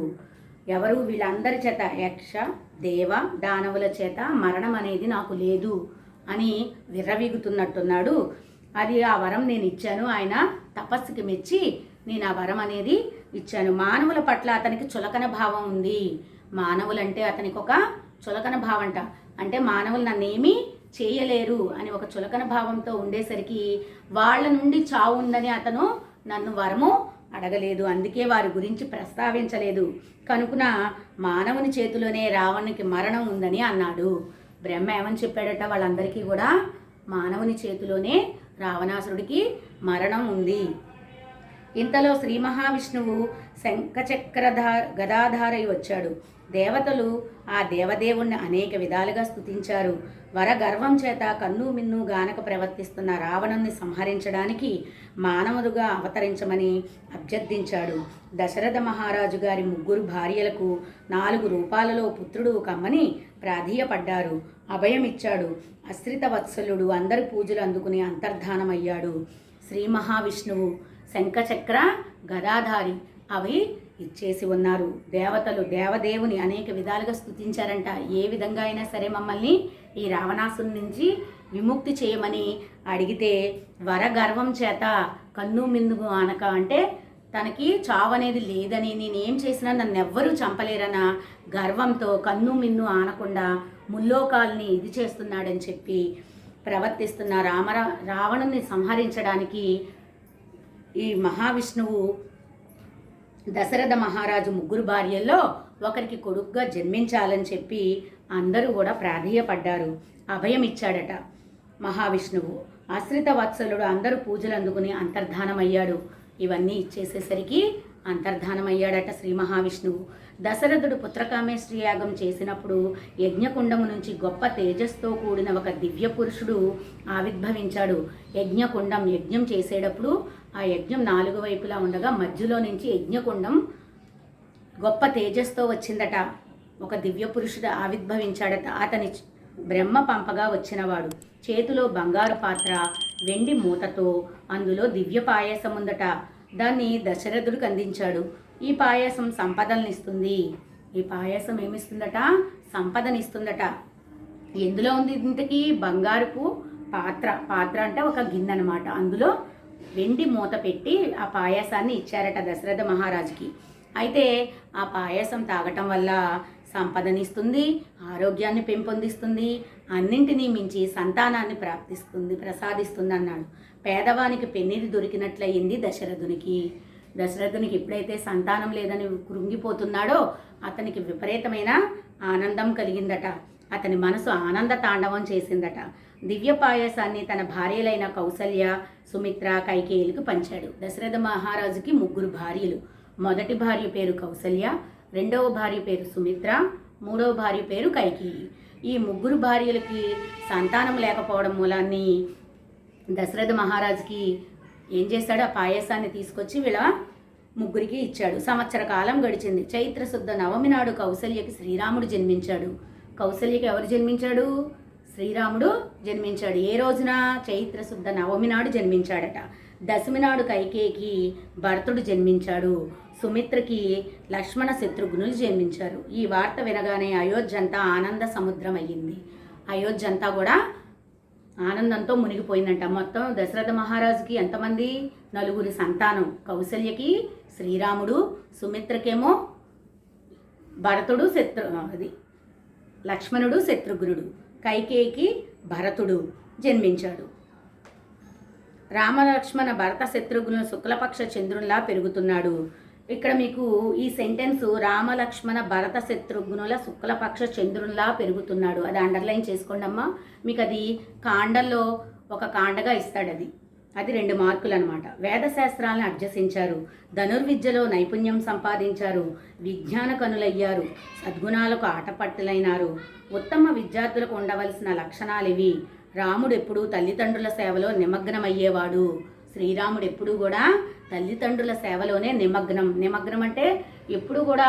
ఎవరు? వీళ్ళందరి చేత, యక్ష, దేవ, దానవుల చేత మరణం అనేది నాకు లేదు అని విర్రవీగుతున్నట్టున్నాడు. అది ఆ వరం నేను ఇచ్చాను. ఆయన తపస్సుకి మెచ్చి నేను ఆ వరం అనేది ఇచ్చాను. మానవుల పట్ల అతనికి చులకన భావం ఉంది. మానవులంటే అతనికి ఒక చులకన భావంట. అంటే మానవులు నన్నేమీ చేయలేరు అని ఒక చులకన భావంతో ఉండేసరికి వాళ్ళ నుండి చావు ఉందని అతను నన్ను వరము అడగలేదు. అందుకే వారి గురించి ప్రస్తావించలేదు. కనుకన మానవుని చేతిలోనే రావణునికి మరణం ఉందని అన్నాడు. బ్రహ్మ ఏమని చెప్పాడట వాళ్ళందరికీ కూడా? మానవుని చేతిలోనే రావణాసురుడికి మరణం ఉంది. ఇంతలో శ్రీ మహావిష్ణువు గదాధారై వచ్చాడు. దేవతలు ఆ దేవదేవుణ్ణి అనేక విధాలుగా స్తుతించారు. వరగర్వం చేత కన్ను మిన్ను గానక ప్రవర్తిస్తున్న రావణుని సంహరించడానికి మానవుడుగా అవతరించమని అభ్యర్థించాడు. దశరథ మహారాజు గారి 3 భార్యలకు 4 రూపాలలో పుత్రుడు కమ్మని ప్రాధేయపడ్డారు. అభయమిచ్చాడు. అశ్రిత వత్సలుడు అందరి పూజలు అందుకుని అంతర్ధానమయ్యాడు. శ్రీ మహావిష్ణువు శంఖచక్ర గదాధారి అవి ఇచ్చేసి ఉన్నారు. దేవతలు దేవదేవుని అనేక విధాలుగా స్తుతించారంట. ఏ విధంగా అయినా సరే మమ్మల్ని ఈ రావణాసుని నుంచి విముక్తి చేయమని అడిగితే వరగర్వం చేత కన్ను మిన్ను అనక అంటే తనకి చావు అనేది లేదని, నేనేం చేసినా నన్ను ఎవ్వరూ చంపలేరన్న గర్వంతో కన్ను మిన్ను ఆనకుండా ముల్లోకాల్ని ఇది చేస్తున్నాడని చెప్పి ప్రవర్తిస్తున్న రావణుని సంహరించడానికి ఈ మహావిష్ణువు దశరథ మహారాజు ముగ్గురు భార్యల్లో ఒకరికి కొడుకుగా జన్మించాలని చెప్పి అందరూ కూడా ప్రాధేయపడ్డారు. అభయం ఇచ్చాడట మహావిష్ణువు. ఆశ్రిత వత్సలుడు అందరూ పూజలు అందుకుని అంతర్ధానమయ్యాడు. ఇవన్నీ ఇచ్చేసేసరికి అంతర్ధానమయ్యాడట శ్రీ మహావిష్ణువు. దశరథుడు పుత్రకామేష్టి యాగం చేసినప్పుడు యజ్ఞకుండము నుంచి గొప్ప తేజస్తో కూడిన ఒక దివ్య పురుషుడు ఆవిర్భవించాడు. యజ్ఞకుండం యజ్ఞం చేసేటప్పుడు ఆ యజ్ఞం 4 వైపులా ఉండగా మధ్యలో నుంచి యజ్ఞకుండం గొప్ప తేజస్తో వచ్చిందట. ఒక దివ్య పురుషుడు ఆవిర్భవించాడట. అతని బ్రహ్మ పంపగా వచ్చినవాడు. చేతిలో బంగారు పాత్ర, వెండి మూతతో అందులో దివ్య పాయసం ఉందట. దాన్ని దశరథుడికి అందించాడు. ఈ పాయసం సంపదలనిస్తుంది. ఈ పాయసం ఏమిస్తుందట? సంపదనిస్తుందట. ఎందులో ఉంది? ఇంతకీ బంగారుపు పాత్ర అంటే ఒక గిన్నె అనమాట. అందులో వెండి మూత పెట్టి ఆ పాయసాన్ని ఇచ్చారట దశరథ మహారాజుకి. అయితే ఆ పాయసం తాగటం వల్ల సంపదనిస్తుంది, ఆరోగ్యాన్ని పెంపొందిస్తుంది, అన్నింటినీ మించి సంతానాన్ని ప్రసాదిస్తుంది అన్నాడు. పేదవానికి పెన్నిది దొరికినట్లయింది దశరథునికి ఎప్పుడైతే సంతానం లేదని కృంగిపోతున్నాడో అతనికి విపరీతమైన ఆనందం కలిగిందట. అతని మనసు ఆనంద తాండవం చేసిందట. దివ్య పాయసాన్ని తన భార్యలైన కౌసల్య, సుమిత్ర, కైకేయులకు పంచాడు. దశరథ మహారాజుకి 3 భార్యలు. మొదటి భార్య పేరు కౌసల్య, రెండవ భార్య పేరు సుమిత్ర, మూడవ భార్య పేరు కైకేయి. ఈ 3 భార్యలకి సంతానం లేకపోవడం మూలాన్ని దశరథ మహారాజుకి ఏం చేశాడు? ఆ పాయసాన్ని తీసుకొచ్చి వీళ్ళ 3కి ఇచ్చాడు. సంవత్సర కాలం గడిచింది. చైత్ర శుద్ధ నవమి నాడు కౌసల్యకి శ్రీరాముడు జన్మించాడు. కౌసల్యకి ఎవరు జన్మించాడు? శ్రీరాముడు జన్మించాడు. ఏ రోజున? చైత్ర శుద్ధ నవమి నాడు జన్మించాడట. దశమి నాడు కైకేయికి భరతుడు జన్మించాడు. సుమిత్రకి లక్ష్మణ శత్రుఘ్నులు జన్మించారు. ఈ వార్త వినగానే అయోధ్య అంతా ఆనంద సముద్రం అయ్యింది. అయోధ్య అంతా కూడా ఆనందంతో మునిగిపోయిందంట. మొత్తం దశరథ మహారాజుకి ఎంతమంది? 4 సంతానం. కౌసల్యకి శ్రీరాముడు, సుమిత్రకేమో భరతుడు లక్ష్మణుడు శత్రుఘ్నుడు, కైకేయికి భరతుడు జన్మించాడు. రామలక్ష్మణ భరత శత్రుఘ్నులు శుక్లపక్ష చంద్రునిలా పెరుగుతున్నాడు. ఇక్కడ మీకు ఈ సెంటెన్స్ రామలక్ష్మణ భరత శత్రుఘ్నుల శుక్లపక్ష చంద్రునిలా పెరుగుతున్నాడు. అది అండర్లైన్ చేసుకోండి అమ్మా. మీకు అది కాండల్లో ఒక కాండగా ఇస్తాడు. అది 2 మార్కులు అనమాట. వేదశాస్త్రాలను అభ్యసించారు, ధనుర్విద్యలో నైపుణ్యం సంపాదించారు, విజ్ఞాన కనులయ్యారు, సద్గుణాలకు ఆటపట్టులైనారు. ఉత్తమ విద్యార్థులకు ఉండవలసిన లక్షణాలు ఇవి. రాముడు ఎప్పుడూ తల్లిదండ్రుల సేవలో నిమగ్నమయ్యేవాడు. శ్రీరాముడు ఎప్పుడూ కూడా తల్లిదండ్రుల సేవలోనే నిమగ్నం అంటే ఎప్పుడు కూడా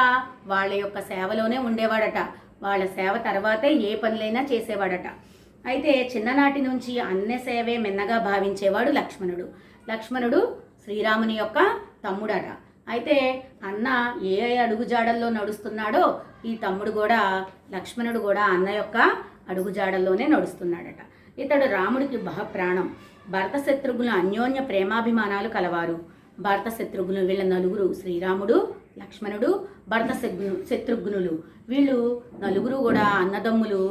వాళ్ళ యొక్క సేవలోనే ఉండేవాడట. వాళ్ళ సేవ తర్వాతే ఏ పనులైనా చేసేవాడట. అయితే చిన్ననాటి నుంచి అన్న సేవే మిన్నగా భావించేవాడు లక్ష్మణుడు శ్రీరాముని యొక్క తమ్ముడట. అయితే అన్న ఏ అడుగుజాడల్లో నడుస్తున్నాడో ఈ తమ్ముడు కూడా లక్ష్మణుడు కూడా అన్న యొక్క అడుగుజాడల్లోనే నడుస్తున్నాడట. ఇతడు రాముడికి బహప్రాణం. భరత శత్రుఘ్నులు అన్యోన్య ప్రేమాభిమానాలు కలవారు. భరత శత్రుఘ్నులు వీళ్ళ 4 శ్రీరాముడు, లక్ష్మణుడు, భరత శత్రుఘ్నులు వీళ్ళు 4 కూడా అన్నదమ్ములు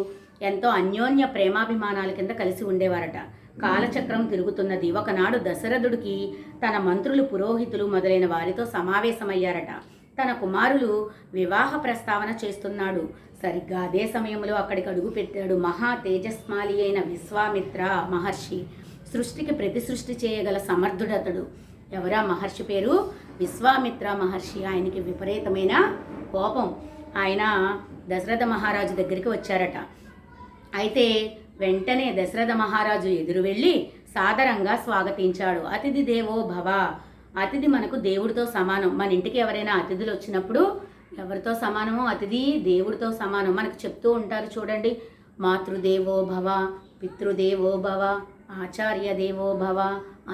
ఎంతో అన్యోన్య ప్రేమాభిమానాల కింద కలిసి ఉండేవారట. కాలచక్రం తిరుగుతున్నది. ఒకనాడు దశరథుడికి తన మంత్రులు, పురోహితులు మొదలైన వారితో సమావేశమయ్యారట. తన కుమారులు వివాహ ప్రస్తావన చేస్తున్నాడు. సరిగ్గా అదే సమయంలో అక్కడికి అడుగు పెట్టాడు మహా తేజస్మాలి అయిన విశ్వామిత్ర మహర్షి. సృష్టికి ప్రతి సృష్టి చేయగల సమర్థుడతడు. ఎవరా మహర్షి పేరు? విశ్వామిత్ర మహర్షి. ఆయనకి విపరీతమైన కోపం. ఆయన దశరథ మహారాజు దగ్గరికి వచ్చారట. అయితే వెంటనే దశరథ మహారాజు ఎదురు వెళ్ళి సాదరంగా స్వాగతించాడు. అతిథి దేవో భవ. అతిథి మనకు దేవుడితో సమానం. మన ఇంటికి ఎవరైనా అతిథులు వచ్చినప్పుడు ఎవరితో సమానమో? అతిథి దేవుడితో సమానం. మనకు చెప్తూ ఉంటారు చూడండి, మాతృదేవో భవ, పితృదేవో భవ, ఆచార్య దేవో భవ,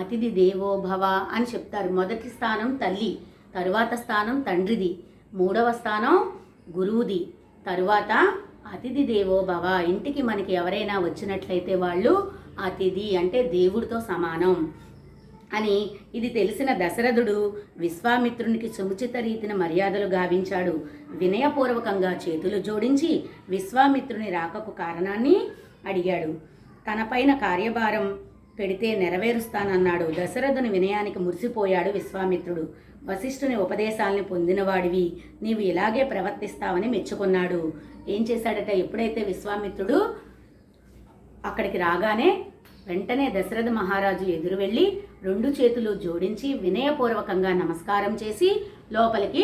అతిథి దేవో భవ అని చెప్తారు. మొదటి స్థానం తల్లి, తరువాత స్థానం తండ్రిది, 3వ స్థానం గురువుది, తరువాత అతిథి దేవో భవ. ఇంటికి మనకి ఎవరైనా వచ్చినట్లయితే వాళ్ళు అతిథి అంటే దేవుడితో సమానం అని ఇది తెలిసిన దశరథుడు విశ్వామిత్రునికి సముచిత రీతిన మర్యాదలు గావించాడు. వినయపూర్వకంగా చేతులు జోడించి విశ్వామిత్రుని రాకకు కారణాన్ని అడిగాడు. తనపైన కార్యభారం పెడితే నెరవేరుస్తానన్నాడు. దశరథుని వినయానికి మురిసిపోయాడు విశ్వామిత్రుడు. వశిష్ఠుని ఉపదేశాలని పొందినవాడివి, నీవు ఇలాగే ప్రవర్తిస్తావని మెచ్చుకున్నాడు. ఏం చేశాడట, ఎప్పుడైతే విశ్వామిత్రుడు అక్కడికి రాగానే వెంటనే దశరథ మహారాజు ఎదురు వెళ్ళి 2 చేతులు జోడించి వినయపూర్వకంగా నమస్కారం చేసి లోపలికి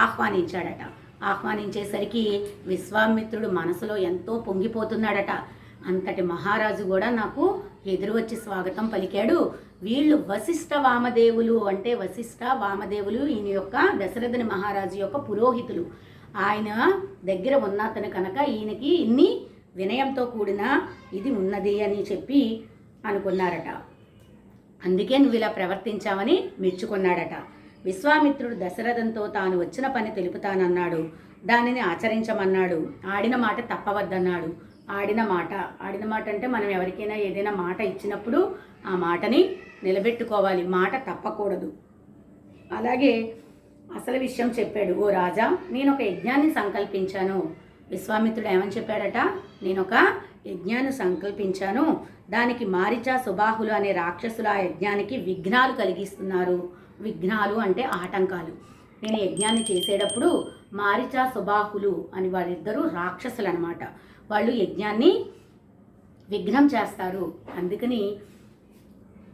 ఆహ్వానించాడట. ఆహ్వానించేసరికి విశ్వామిత్రుడు మనసులో ఎంతో పొంగిపోతున్నాడట. అంతటి మహారాజు కూడా నాకు ఎదురు వచ్చి స్వాగతం పలికాడు. వీళ్ళు వశిష్ఠ వామదేవులు, అంటే వశిష్ఠ వామదేవులు ఈయన యొక్క దశరథుని మహారాజు యొక్క పురోహితులు. ఆయన దగ్గర ఉన్న అతను కనుక ఈయనకి ఇన్ని వినయంతో కూడిన ఇది ఉన్నది అని చెప్పి అనుకున్నారట. అందుకే నువ్వు ఇలా ప్రవర్తించావని మెచ్చుకున్నాడట. విశ్వామిత్రుడు దశరథంతో తాను వచ్చిన పని తెలుపుతానన్నాడు. దానిని ఆచరించమన్నాడు. ఆడిన మాట తప్పవద్దన్నాడు. ఆడిన మాట అంటే మనం ఎవరికైనా ఏదైనా మాట ఇచ్చినప్పుడు ఆ మాటని నిలబెట్టుకోవాలి, మాట తప్పకూడదు. అలాగే అసలు విషయం చెప్పాడు. ఓ రాజా, నేను ఒక యజ్ఞాన్ని సంకల్పించాను. విశ్వామిత్రుడు ఏమని చెప్పాడట, నేను ఒక యజ్ఞాన్ని సంకల్పించాను, దానికి మారిచా సుబాహులు అనే రాక్షసులు ఆ యజ్ఞానికి విఘ్నాలు కలిగిస్తున్నారు. విఘ్నాలు అంటే ఆటంకాలు. నేను యజ్ఞాన్ని చేసేటప్పుడు మారిచా సుబాహులు అని వారిద్దరూ రాక్షసులు అన్నమాట. వాళ్ళు యజ్ఞాన్ని విఘ్నం చేస్తారు. అందుకని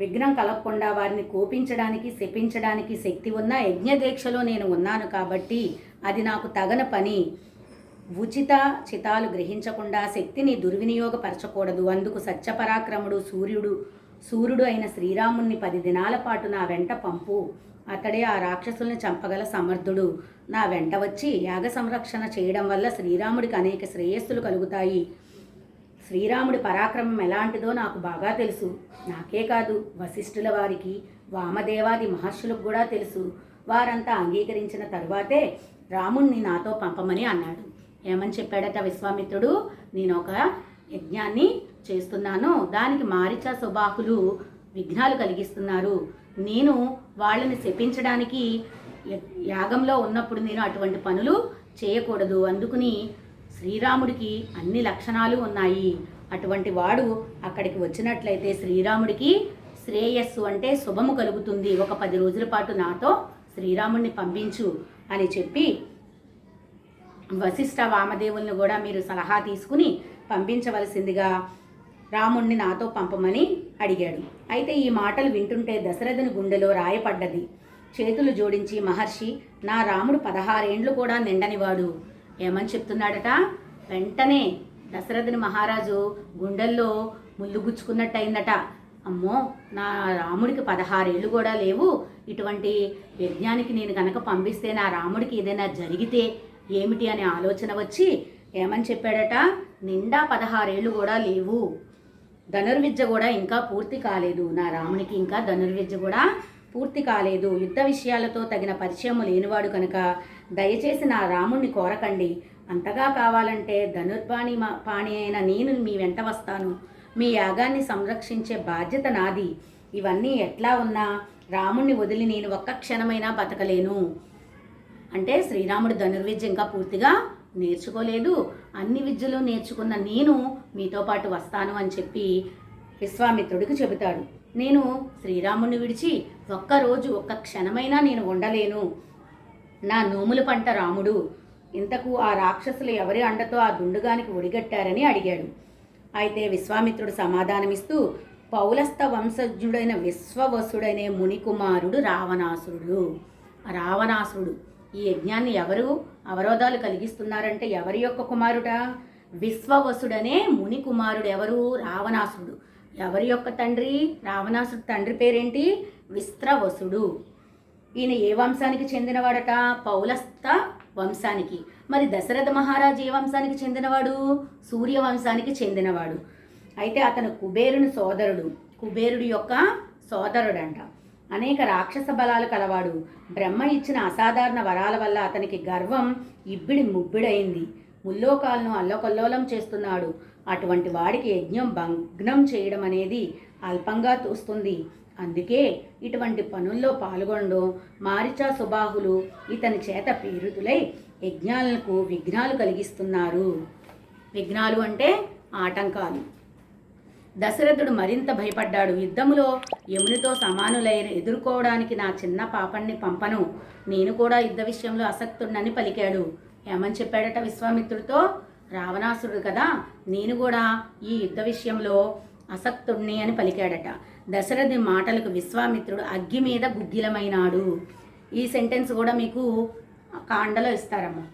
విఘ్నం కలగకుండా వారిని కోపించడానికి శపించడానికి శక్తి ఉన్న యజ్ఞదీక్షలో నేను ఉన్నాను కాబట్టి అది నాకు తగని పని. ఉచిత చితాలు గ్రహించకుండా శక్తిని దుర్వినియోగపరచకూడదు. అందుకు సత్యపరాక్రముడు సూర్యుడు అయిన శ్రీరాముణ్ణి 10 దినాల పాటు నా వెంట పంపు. అతడే ఆ రాక్షసుల్ని చంపగల సమర్థుడు. నా వెంట వచ్చి యాగ సంరక్షణ చేయడం వల్ల శ్రీరాముడికి అనేక శ్రేయస్సులు కలుగుతాయి. శ్రీరాముడి పరాక్రమం ఎలాంటిదో నాకు బాగా తెలుసు. నాకే కాదు, వశిష్ఠుల వారికి, వామదేవాది మహర్షులకు కూడా తెలుసు. వారంతా అంగీకరించిన తరువాతే రాముణ్ణి నాతో పంపమని అన్నాడు. ఏమని చెప్పాడట విశ్వామిత్రుడు, నేను ఒక యజ్ఞాన్ని చేస్తున్నాను, దానికి మారిచా సుబాహులు విఘ్నాలు కలిగిస్తున్నారు. నేను వాళ్ళని శపించడానికి యాగంలో ఉన్నప్పుడు నేను అటువంటి పనులు చేయకూడదు. అందుకుని శ్రీరాముడికి అన్ని లక్షణాలు ఉన్నాయి. అటువంటి వాడు అక్కడికి వచ్చినట్లయితే శ్రీరాముడికి శ్రేయస్సు అంటే శుభము కలుగుతుంది. ఒక 10 రోజుల పాటు నాతో శ్రీరాముడిని పంపించు అని చెప్పి వశిష్ఠ వామదేవులను కూడా మీరు సలహా తీసుకుని పంపించవలసిందిగా రాముణ్ణి నాతో పంపమని అడిగాడు. అయితే ఈ మాటలు వింటుంటే దశరథుని గుండెలో రాయపడ్డది. చేతులు జోడించి, మహర్షి, నా రాముడు 16 ఏండ్లు కూడా నిండనివాడు. ఏమని చెప్తున్నాడట, వెంటనే దశరథుని మహారాజు గుండెల్లో ముళ్ళు గుచ్చుకున్నట్టయిందట. అమ్మో, నా రాముడికి 16 ఏళ్ళు కూడా లేవు, ఇటువంటి యజ్ఞానికి నేను కనుక పంపిస్తే నా రాముడికి ఏదైనా జరిగితే ఏమిటి అనే ఆలోచన వచ్చి ఏమని చెప్పాడట, నిండా 16 ఏళ్ళు కూడా లేవు, ధనుర్విద్య కూడా ఇంకా పూర్తి కాలేదు, నా రామునికి ఇంకా ధనుర్విద్య కూడా పూర్తి కాలేదు, యుద్ధ విషయాలతో తగిన పరిచయము లేనివాడు కనుక దయచేసి నా రాముణ్ణి కోరకండి. అంతగా కావాలంటే పాణి అయిన నేను మీ వెంట వస్తాను. మీ యాగాన్ని సంరక్షించే బాధ్యత నాది. ఇవన్నీ ఎట్లా ఉన్నా రాముణ్ణి వదిలి నేను ఒక్క క్షణమైనా బతకలేను. అంటే శ్రీరాముడు ధనుర్విద్య ఇంకా పూర్తిగా నేర్చుకోలేదు, అన్ని విద్యలు నేర్చుకున్న నేను మీతో పాటు వస్తాను అని చెప్పి విశ్వామిత్రుడికి చెబుతాడు. నేను శ్రీరాముడిని విడిచి ఒక్కరోజు ఒక్క క్షణమైనా నేను ఉండలేను. నా నోముల పంట రాముడు. ఇంతకు ఆ రాక్షసులు ఎవరి అండతో ఆ దుండుగానికి ఒడిగట్టారని అడిగాడు. అయితే విశ్వామిత్రుడు సమాధానమిస్తూ, పౌలస్త వంశజుడైన విశ్వవసుడైన మునికుమారుడు రావణాసురుడు. ఈ యజ్ఞాన్ని ఎవరు అవరోధాలు కలిగిస్తున్నారంటే ఎవరి యొక్క కుమారుడా? విశ్వవసుడనే ముని కుమారుడు. ఎవరు? రావణాసురుడు. ఎవరి యొక్క తండ్రి? రావణాసురుడు తండ్రి పేరేంటి? విశ్రవసుడు. ఈయన ఏ వంశానికి చెందినవాడట? పౌలస్త వంశానికి. మరి దశరథ మహారాజు ఏ వంశానికి చెందినవాడు? సూర్య వంశానికి చెందినవాడు. అయితే అతను కుబేరుడి యొక్క సోదరుడంట. అనేక రాక్షస బలాలు కలవాడు. బ్రహ్మ ఇచ్చిన అసాధారణ వరాల వల్ల అతనికి గర్వం ముబ్బిడైంది. ముల్లోకాలను అల్లకొల్లోలం చేస్తున్నాడు. అటువంటి వాడికి యజ్ఞం భగ్నం చేయడం అనేది అల్పంగా తోస్తుంది. అందుకే ఇటువంటి పనుల్లో పాల్గొనడం మారిచా సుబాహులు ఇతని చేత ప్రేరితులై యజ్ఞాలకు విఘ్నాలు కలిగిస్తున్నారు. విఘ్నాలు అంటే ఆటంకాలు. దశరథుడు మరింత భయపడ్డాడు. యుద్ధములో యమునితో సమానులైన ఎదుర్కోవడానికి నా చిన్న పాపన్ని పంపను, నేను కూడా యుద్ధ విషయంలో ఆసక్తుడని పలికాడు. ఏమని చెప్పాడట విశ్వామిత్రుడితో? రావణాసురుడు కదా, నేను కూడా ఈ యుద్ధ విషయంలో అసక్తుణ్ణి అని పలికాడట. దశరథి మాటలకు విశ్వామిత్రుడు అగ్గి మీద గుగ్గిలమైనాడు. ఈ సెంటెన్స్ కూడా మీకు కాండలో ఇస్తారమ్మా.